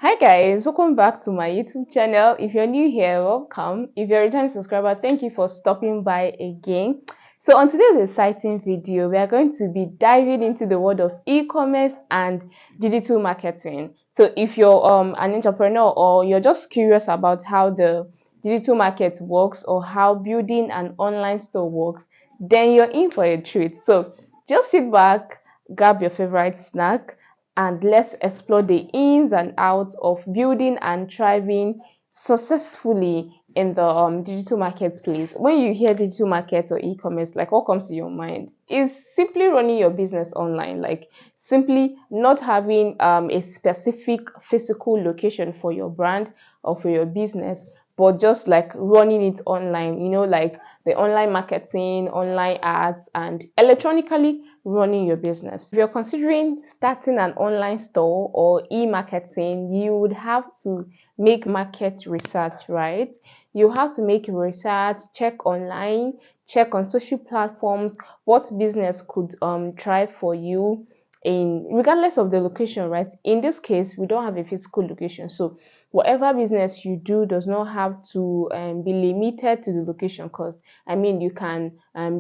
Hi guys, welcome back to my YouTube channel. If you're new here, welcome. If you're a returning subscriber, thank you for stopping by again. So on today's exciting video, we are going to be diving into the world of e-commerce and digital marketing. So if you're an entrepreneur or you're just curious about how the digital market works or how building an online store works, then you're in for a treat. So just sit back, grab your favorite snack, and let's explore the ins and outs of building and thriving successfully in the digital marketplace. When you hear digital market or e-commerce, like what comes to your mind is simply running your business online, like simply not having a specific physical location for your brand or for your business, but just like running it online, like the online marketing, online ads, and electronically running your business. If you're considering starting an online store or e-marketing, you would have to make market research, right? You have to make research, check online, check on social platforms what business could try for you in regardless of the location, right? In this case, we don't have a physical location, so whatever business you do does not have to be limited to the location, because you can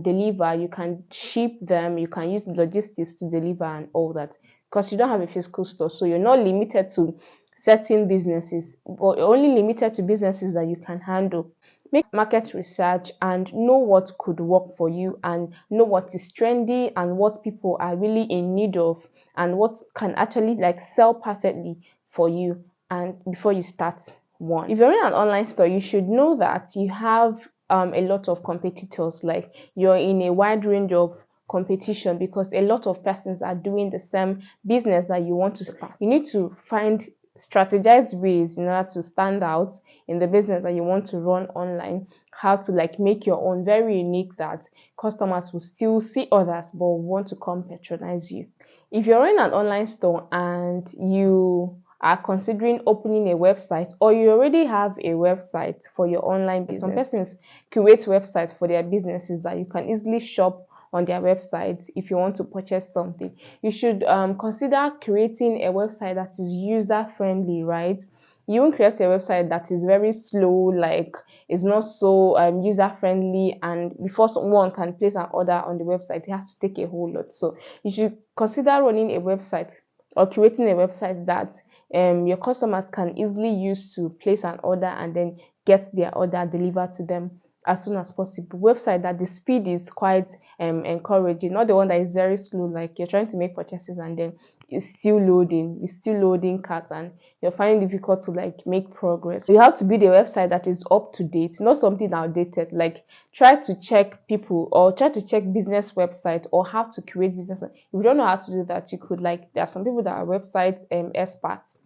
deliver, you can ship them, you can use logistics to deliver and all that, because you don't have a physical store. So you're not limited to certain businesses, but you're only limited to businesses that you can handle. Make market research and know what could work for you, and know what is trendy and what people are really in need of, and what can actually like sell perfectly for you. And before you start one, if you're in an online store, you should know that you have a lot of competitors, like you're in a wide range of competition, because a lot of persons are doing the same business that you want to start. You need to find strategized ways in order to stand out in the business that you want to run online, how to like make your own very unique, that customers will still see others but want to come patronize you. If you're in an online store and you are considering opening a website, or you already have a website for your online business, some persons create websites for their businesses that you can easily shop on their website. If you want to purchase something, you should consider creating a website that is user friendly, right? You won't create a website that is very slow, like it's not so user friendly, and before someone can place an order on the website, it has to take a whole lot. So you should consider running a website or creating a website that your customers can easily use to place an order and then get their order delivered to them as soon as possible. Website that the speed is quite encouraging, not the one that is very slow, like you're trying to make purchases and then it's still loading carts, and you're finding it difficult to like make progress. So you have to build a website that is up to date, not something outdated. Like try to check people, or try to check business website, or how to create business. If you don't know how to do that, you could, like, there are some people that are website experts.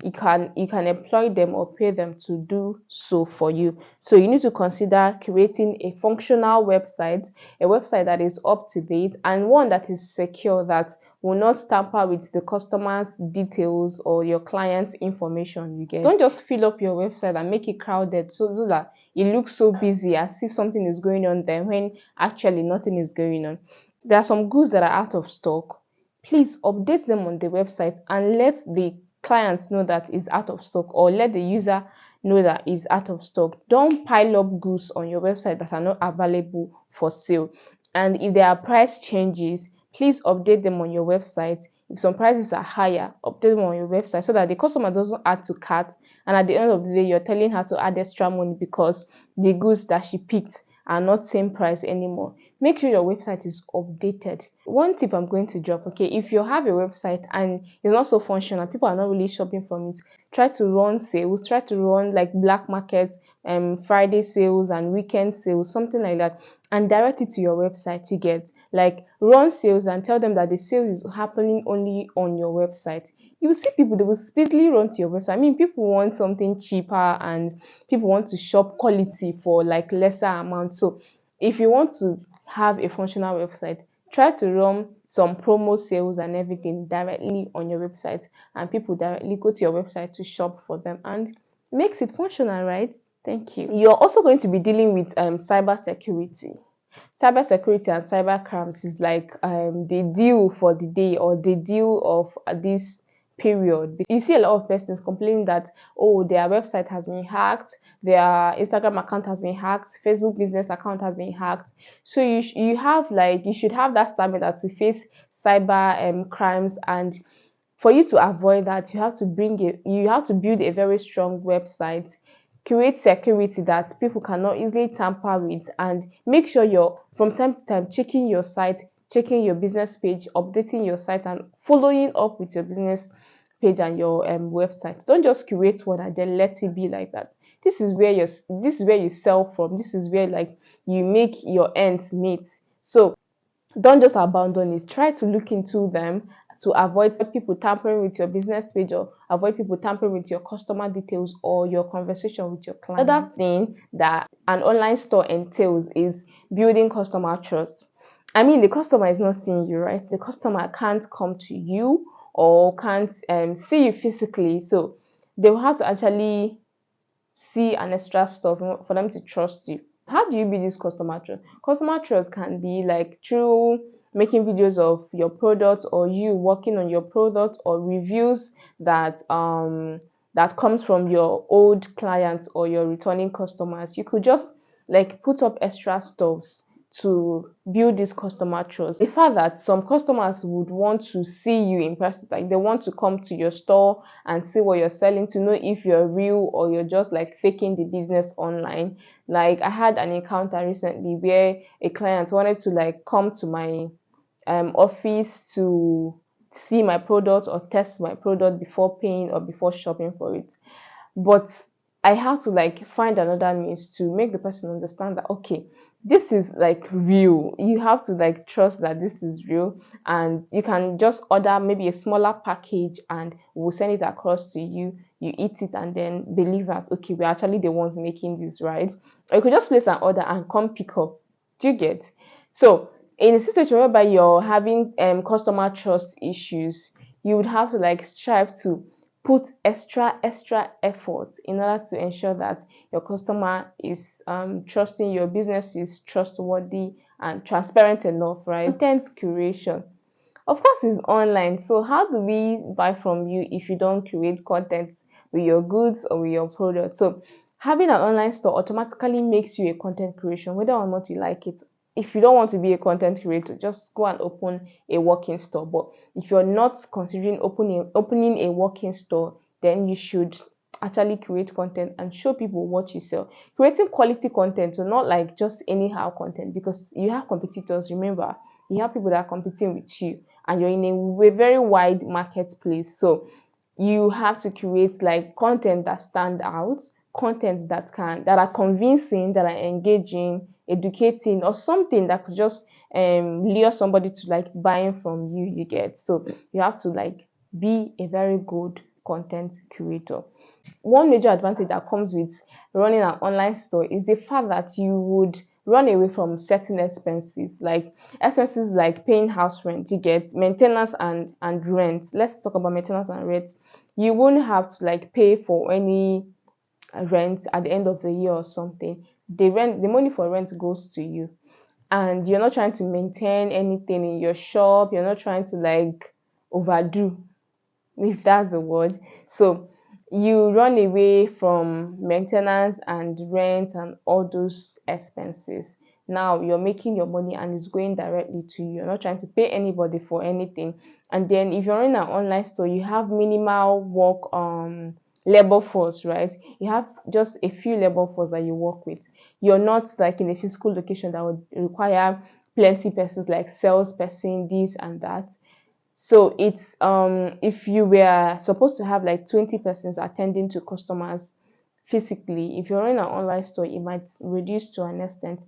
You can employ them or pay them to do so for you. So you need to consider creating a functional website, a website that is up to date, and one that is secure, that will not tamper with the customer's details or your client's information. You get, don't just fill up your website and make it crowded so that it looks so busy, as if something is going on there when actually nothing is going on. There are some goods that are out of stock. Please update them on the website and let the clients know that it's out of stock, or let the user know that it's out of stock. Don't pile up goods on your website that are not available for sale. And if there are price changes, please update them on your website. If some prices are higher, update them on your website so that the customer doesn't add to cart, and at the end of the day you're telling her to add extra money because the goods that she picked are not same price anymore. Make sure your website is updated. One tip I'm going to drop, okay, if you have a website and it's not so functional, people are not really shopping from it, try to run sales, try to run like black market, Friday sales and weekend sales, something like that, and direct it to your website. You get, like, run sales and tell them that the sale is happening only on your website. You will see people, they will speedily run to your website. People want something cheaper, and people want to shop quality for like lesser amount. So if you want to have a functional website, try to run some promo sales and everything directly on your website, and people directly go to your website to shop for them, and makes it functional, right? Thank you. You're also going to be dealing with cyber security. Cyber security and cyber crimes is like the deal for the day, or the deal of this period. You see a lot of persons complaining that, oh, their website has been hacked, their Instagram account has been hacked, Facebook business account has been hacked. So you should have that stamina to face cyber crimes. And for you to avoid that, you have to build a very strong website, create security that people cannot easily tamper with, and make sure you're from time to time checking your site, checking your business page, updating your site, and following up with your business page and your website. Don't just create one and then let it be like that. This is where you sell from. This is where like you make your ends meet. So don't just abandon it. Try to look into them to avoid people tampering with your business page, or avoid people tampering with your customer details or your conversation with your client. Another thing that an online store entails is building customer trust. I mean, the customer is not seeing you, right? The customer can't come to you or can't see you physically. So they will have to actually see an extra stuff for them to trust you. How do you build this customer trust? Customer trust can be like through making videos of your product, or you working on your product, or reviews that comes from your old clients or your returning customers. You could just like put up extra stuffs to build this customer trust. The fact that some customers would want to see you in person, like they want to come to your store and see what you're selling, to know if you're real or you're just like faking the business online. Like I had an encounter recently where a client wanted to like come to my office to see my product or test my product before paying or before shopping for it. But I had to like find another means to make the person understand that, okay, this is like real. You have to like trust that this is real, and you can just order maybe a smaller package and we'll send it across to you. You eat it and then believe that, okay, we're actually the ones making this, right? Or you could just place an order and come pick up. Do you get? So in a situation whereby you're having customer trust issues, you would have to like strive to put extra effort in order to ensure that your customer is trusting your business, is trustworthy and transparent enough, right? Content creation, of course, is online. So how do we buy from you if you don't create content with your goods or with your product? So having an online store automatically makes you a content creation, whether or not you like it. If you don't want to be a content creator, just go and open a walk-in store. But if you're not considering opening a walk-in store, then you should actually create content and show people what you sell. Creating quality content, so not like just anyhow content, because you have competitors. Remember, you have people that are competing with you, and you're in a very wide marketplace. So you have to create like content that stand out, content that are convincing, that are engaging, educating, or something that could just lure somebody to like buying from you. You get? So you have to like be a very good content creator. One major advantage that comes with running an online store is the fact that you would run away from certain expenses like paying house rent. You get? Maintenance and rent. Let's talk about maintenance and rent. You won't have to like pay for any rent at the end of the year or something. The money for rent goes to you, and you're not trying to maintain anything in your shop. You're not trying to like overdo, if that's the word. So you run away from maintenance and rent and all those expenses. Now you're making your money and it's going directly to you. You're not trying to pay anybody for anything. And then if you're running an online store, you have minimal work labor force, right? You have just a few labor force that you work with. You're not like in a physical location that would require plenty persons like salesperson, this and that. So it's if you were supposed to have like 20 persons attending to customers physically, if you're in an online store, it might reduce to an extent.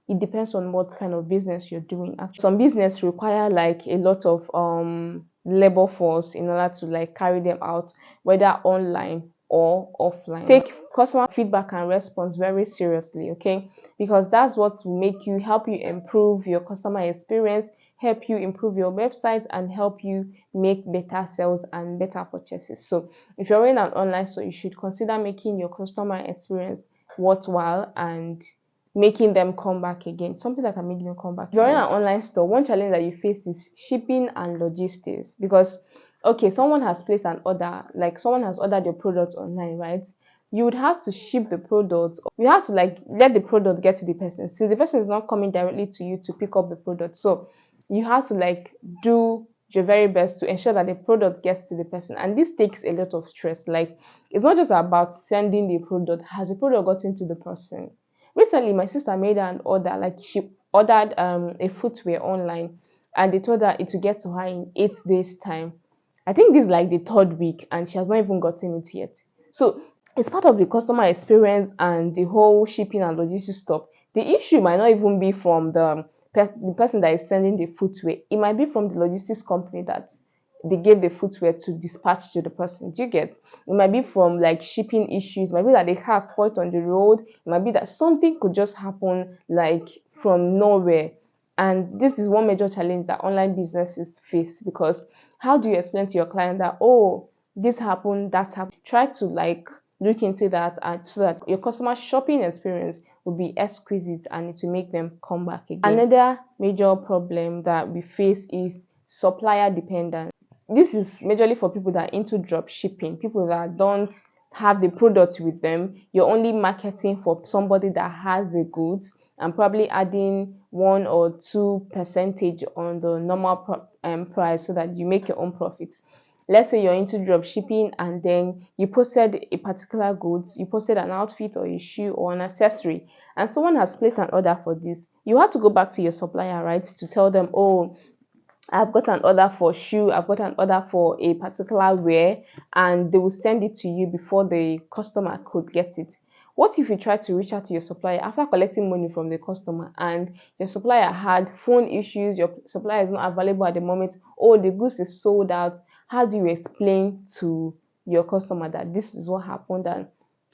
It depends on what kind of business you're doing. Actually, some business require like a lot of labor force in order to like carry them out, whether online or offline. Take customer feedback and response very seriously, okay? Because that's what will help you improve your customer experience, help you improve your website, and help you make better sales and better purchases. So if you're in an online store, you should consider making your customer experience worthwhile and making them come back again, something that can make them come back. If you're in an online store, one challenge that you face is shipping and logistics, because Okay, someone has placed an order, like someone has ordered your product online, right? You would have to ship the product. You have to like let the product get to the person, since the person is not coming directly to you to pick up the product. So you have to like do your very best to ensure that the product gets to the person, and this takes a lot of stress. Like, it's not just about sending the product. Has the product gotten to the person? Recently my sister made an order, like she ordered a footwear online, and they told her it will get to her in 8 days time. I think this is like the third week and she has not even gotten it yet. So it's part of the customer experience and the whole shipping and logistics stuff. The issue might not even be from the person that is sending the footwear. It might be from the logistics company that they gave the footwear to dispatch to the person. Do you get? It might be from like shipping issues. It might be that the car spoiled on the road. It might be that something could just happen like from nowhere. And this is one major challenge that online businesses face, because how do you explain to your client that, oh, this happened, that happened? Try to like look into that, and so that your customer shopping experience will be exquisite and it will make them come back again. Another major problem that we face is supplier dependence. This is majorly for people that are into drop shipping, people that don't have the product with them. You're only marketing for somebody that has the goods, and probably adding 1 or 2% on the normal price so that you make your own profit. Let's say you're into drop shipping and then you posted a particular goods, you posted an outfit or a shoe or an accessory, and someone has placed an order for this. You have to go back to your supplier, right, to tell them, oh, I've got an order for shoe, I've got an order for a particular wear, and they will send it to you before the customer could get it. What if you try to reach out to your supplier after collecting money from the customer and your supplier had phone issues, your supplier is not available at the moment, or the goods is sold out? How do you explain to your customer that this is what happened? And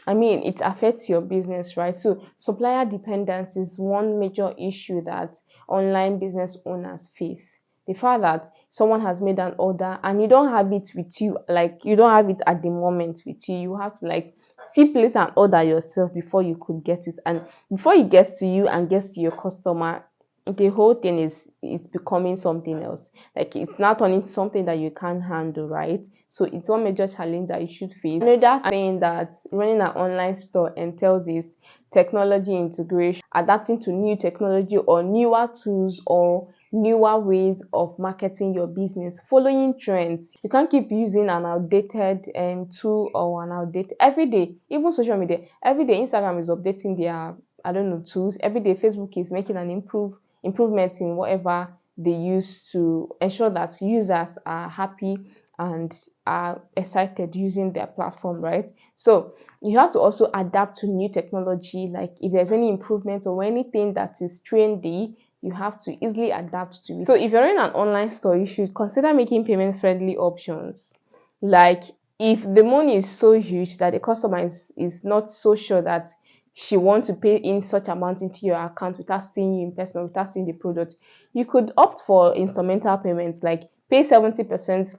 I mean, it affects your business, right? So supplier dependence is one major issue that online business owners face. The fact that someone has made an order and you don't have it with you, like you don't have it at the moment with you, you have to like still place an order yourself before you could get it. And before it gets to you and gets to your customer, the whole thing is becoming something else. Like, it's not turning into something that you can't handle, right? So it's one major challenge that you should face. Another thing that running an online store entails is technology integration, adapting to new technology or newer tools or newer ways of marketing your business, following trends. You can't keep using an outdated tool or an outdated every day. Even social media, every day Instagram is updating their, I don't know, tools. Every day Facebook is making an improvement in whatever they use to ensure that users are happy and are excited using their platform, right? So you have to also adapt to new technology. Like, if there's any improvement or anything that is trendy, you have to easily adapt to it. So if you're in an online store, you should consider making payment friendly options. Like, if the money is so huge that the customer is not so sure that she wants to pay in such amount into your account without seeing you in person, without seeing the product, you could opt for instrumental payments, like pay 70%.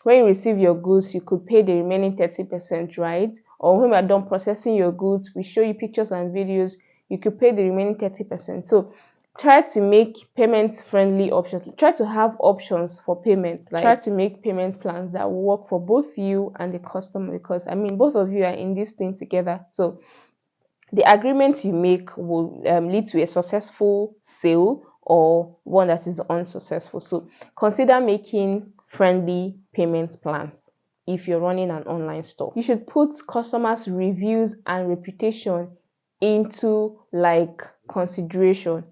When you receive your goods, you could pay the remaining 30%, right? Or when we are done processing your goods, we show you pictures and videos, you could pay the remaining 30%. So try to make payment friendly options. Try to have options for payments. Like, try to make payment plans that will work for both you and the customer, because I mean, both of you are in this thing together. So the agreement you make will lead to a successful sale or one that is unsuccessful. So consider making friendly payment plans if you're running an online store. You should put customers' reviews and reputation into like consideration.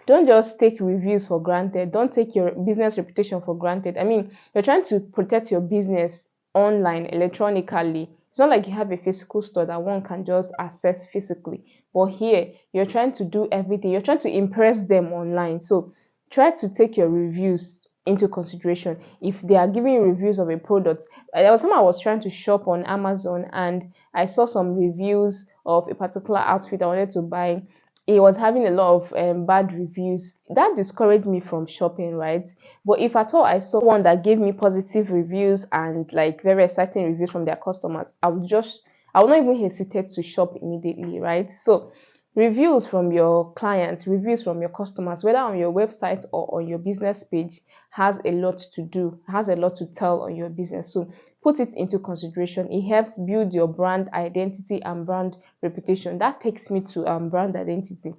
Don't just take reviews for granted. Don't take your business reputation for granted. I mean, you're trying to protect your business online, electronically. It's not like you have a physical store that one can just access physically. But here, you're trying to do everything. You're trying to impress them online. So try to take your reviews into consideration. If they are giving you reviews of a product, there was time I was trying to shop on Amazon and I saw some reviews of a particular outfit I wanted to buy. It was having a lot of bad reviews. That discouraged me from shopping, right? But if at all I saw one that gave me positive reviews and like very exciting reviews from their customers, I would not even hesitate to shop immediately, right? So Reviews from your clients, reviews from your customers, whether on your website or on your business page, has a lot to do, has a lot to tell on your business. So put it into consideration. It helps build your brand identity and brand reputation. That takes me to brand identity.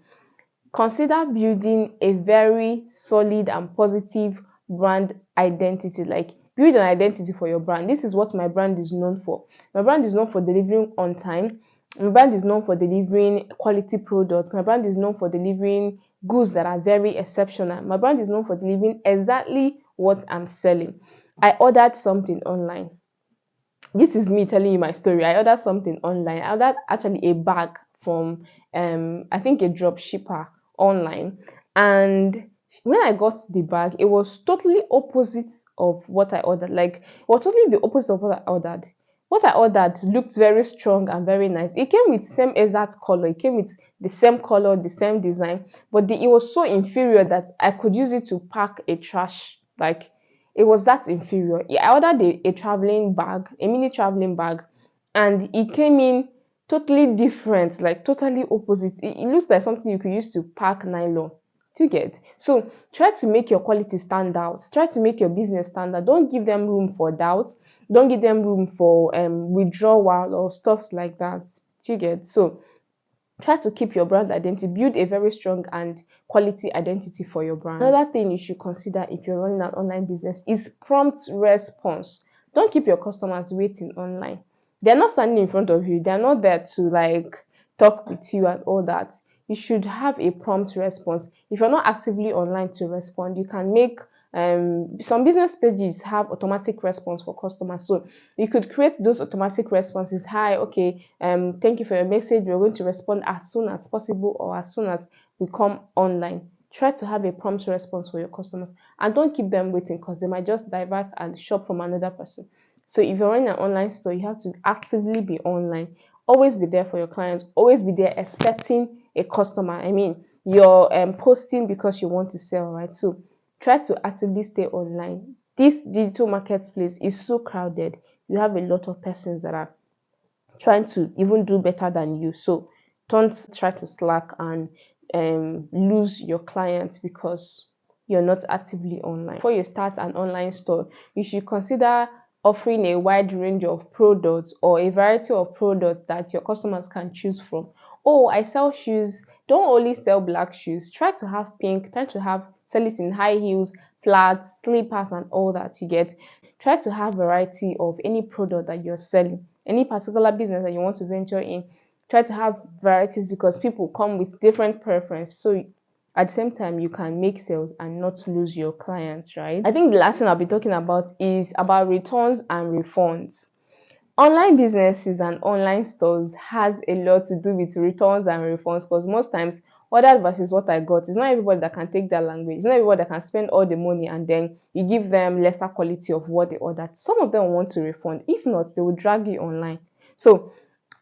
Consider building a very solid and positive brand identity. Like, build an identity for your brand. This is what my brand is known for. My brand is known for delivering on time. My brand is known for delivering quality products. My brand is known for delivering goods that are very exceptional. My brand is known for delivering exactly what I'm selling. I ordered something online. This is me telling you my story. I ordered something online. I ordered actually a bag from I think a drop shipper online. And when I got the bag, it was totally opposite of what I ordered. Like, it was totally the opposite of what I ordered. What I ordered looked very strong and very nice. It came with same exact color. It came with the same color, the same design, but it was so inferior that I could use it to pack a trash. Like, it was that inferior. Yeah, I ordered a traveling bag, a mini traveling bag, and it came in totally different, like totally opposite. It looks like something you could use to pack nylon. Do you get? So try to make your quality stand out. Try to make your business stand out. Don't give them room for doubt. Don't give them room for withdrawal or stuffs like that. Do you get? So try to keep your brand identity. Build a very strong and quality identity for your brand. Another thing you should consider if you're running an online business is prompt response. Don't keep your customers waiting online. They're not standing in front of you. They're not there to like talk with you and all that. You should have a prompt response. If you're not actively online to respond, you can make some business pages have automatic response for customers. So you could create those automatic responses. Hi, okay, thank you for your message. We're going to respond as soon as possible or as soon as we come online. Try to have a prompt response for your customers and don't keep them waiting, because they might just divert and shop from another person. So if you're running an online store, you have to actively be online. Always be there for your clients. Always be there expecting a customer. I mean, you're posting because you want to sell, right? So try to actively stay online. This digital marketplace is so crowded. You have a lot of persons that are trying to even do better than you. So don't try to slack and lose your clients because you're not actively online. Before you start an online store, you should consider offering a wide range of products or a variety of products that your customers can choose from. Oh, I sell shoes. Don't only sell black shoes. Try to have pink. Try to have sell it in high heels, flats, slippers, and all that. You get. Try to have variety of any product that you're selling, any particular business that you want to venture in. Try to have varieties because people come with different preference. So at the same time, you can make sales and not lose your clients, right? I think the last thing I'll be talking about is about returns and refunds. Online businesses and online stores has a lot to do with returns and refunds, because most times ordered versus what I got, it's not everybody that can take that language. It's not everybody that can spend all the money and then you give them lesser quality of what they ordered. Some of them want to refund. If not, they will drag you online. So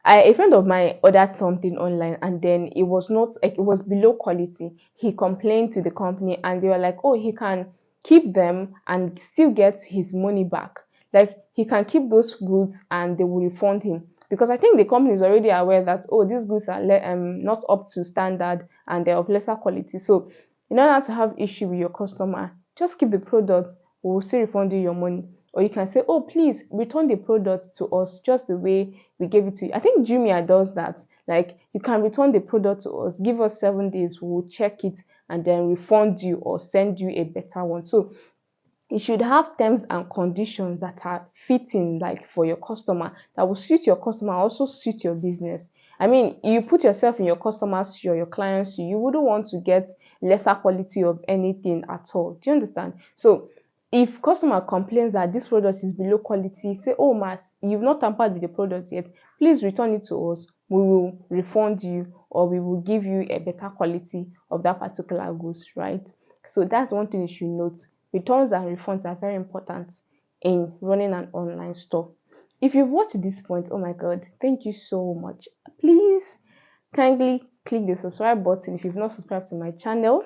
a friend of mine ordered something online and then it was not like, it was below quality. He complained to the company and they were like, oh, he can keep them and still get his money back. Like, he can keep those goods and they will refund him, because I think the company is already aware that, oh, these goods are not up to standard and they're of lesser quality. So in order to have issue with your customer, just keep the product. We will still refund you your money. Or you can say, oh, please return the product to us just the way we gave it to you. I think Jumia does that. Like, you can return the product to us, give us 7 days, we'll check it and then refund you or send you a better one. So you should have terms and conditions that are fitting, like for your customer, that will suit your customer, also suit your business. I mean, you put yourself in your customers' shoe or your clients' shoe, you wouldn't want to get lesser quality of anything at all. Do you understand? So if customer complains that this product is below quality, say, oh, Mas, you've not tampered with the product yet, please return it to us. We will refund you or we will give you a better quality of that particular goods, right? So that's one thing you should note. Returns and refunds are very important in running an online store. If you've watched to this point, oh my god, thank you so much. Please kindly click the subscribe button if you've not subscribed to my channel.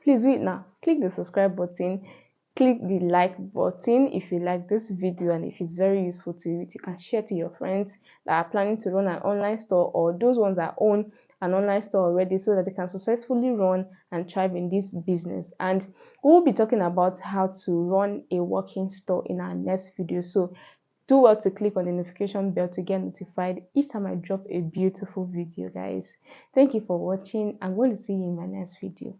Please wait now. Click the subscribe button. Click the like button if you like this video and if it's very useful to you. You can share to your friends that are planning to run an online store or those ones that own an online store already so that they can successfully run and thrive in this business. And we'll be talking about how to run a working store in our next video. So do well to click on the notification bell to get notified each time I drop a beautiful video, guys. Thank you for watching. I'm going to see you in my next video.